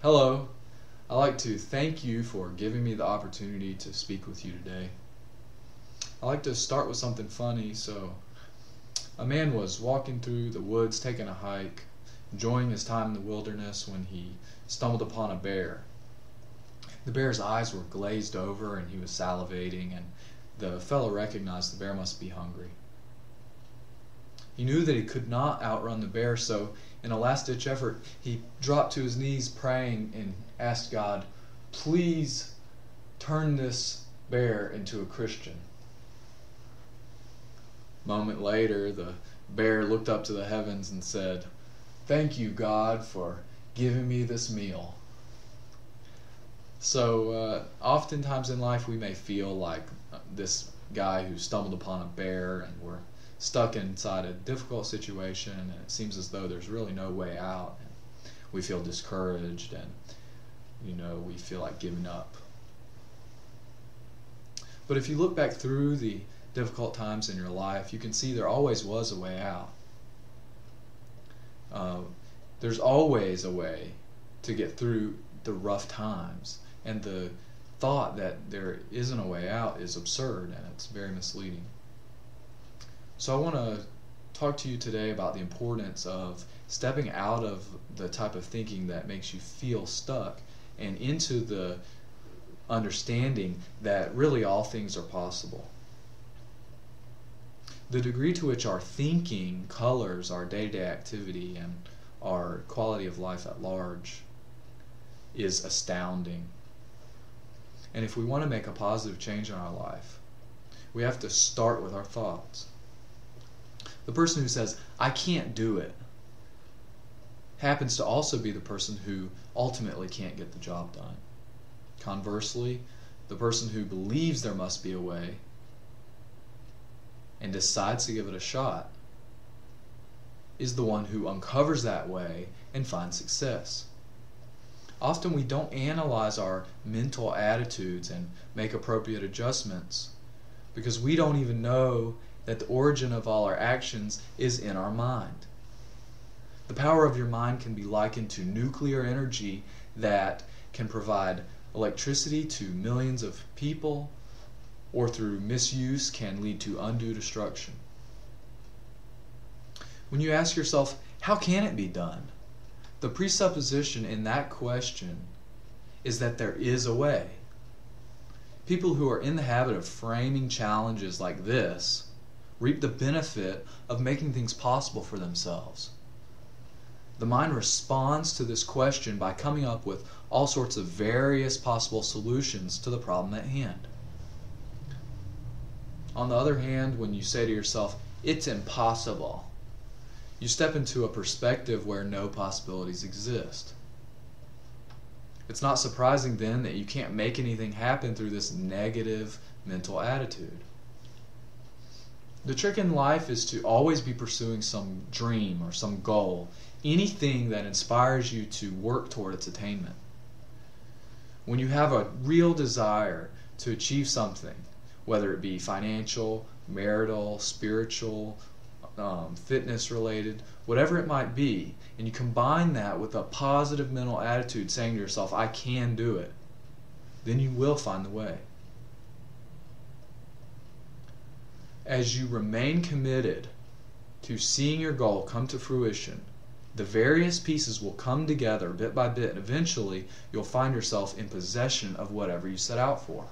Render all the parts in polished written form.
Hello, I'd like to thank you for giving me the opportunity to speak with you today. I'd like to start with something funny. A man was walking through the woods taking a hike, enjoying his time in the wilderness when he stumbled upon a bear. The bear's eyes were glazed over and he was salivating, and the fellow recognized the bear must be hungry. He knew that he could not outrun the bear, so in a last-ditch effort, he dropped to his knees praying and asked God, "Please turn this bear into a Christian." A moment later, the bear looked up to the heavens and said, "Thank you, God, for giving me this meal." Oftentimes in life we may feel like this guy who stumbled upon a bear, and we're stuck inside a difficult situation, and it seems as though there's really no way out. We feel discouraged, and we feel like giving up. But if you look back through the difficult times in your life, you can see there always was a way out. There's always a way to get through the rough times, and the thought that there isn't a way out is absurd, and it's very misleading. So I want to talk to you today about the importance of stepping out of the type of thinking that makes you feel stuck and into the understanding that really all things are possible. The degree to which our thinking colors our day-to-day activity and our quality of life at large is astounding. And if we want to make a positive change in our life, we have to start with our thoughts. The person who says, "I can't do it," happens to also be the person who ultimately can't get the job done. Conversely, the person who believes there must be a way and decides to give it a shot is the one who uncovers that way and finds success. Often we don't analyze our mental attitudes and make appropriate adjustments because we don't even know that the origin of all our actions is in our mind. The power of your mind can be likened to nuclear energy that can provide electricity to millions of people, or through misuse can lead to undue destruction. When you ask yourself, how can it be done? The presupposition in that question is that there is a way. People who are in the habit of framing challenges like this reap the benefit of making things possible for themselves. The mind responds to this question by coming up with all sorts of various possible solutions to the problem at hand. On the other hand, when you say to yourself, "It's impossible," you step into a perspective where no possibilities exist. It's not surprising then that you can't make anything happen through this negative mental attitude. The trick in life is to always be pursuing some dream or some goal, anything that inspires you to work toward its attainment. When you have a real desire to achieve something, whether it be financial, marital, spiritual, fitness related, whatever it might be, and you combine that with a positive mental attitude saying to yourself, "I can do it," then you will find the way. As you remain committed to seeing your goal come to fruition, the various pieces will come together bit by bit, and eventually you'll find yourself in possession of whatever you set out for.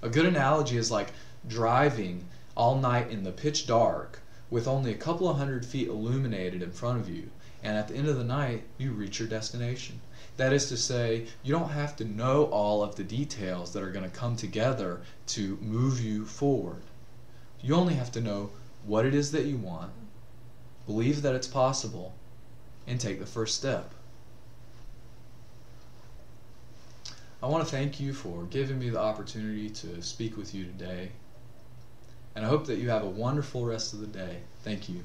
A good analogy is like driving all night in the pitch dark with only a couple of 100 feet illuminated in front of you, and at the end of the night you reach your destination. That is to say, you don't have to know all of the details that are going to come together to move you forward. You only have to know what it is that you want, believe that it's possible, and take the first step. I want to thank you for giving me the opportunity to speak with you today, and I hope that you have a wonderful rest of the day. Thank you.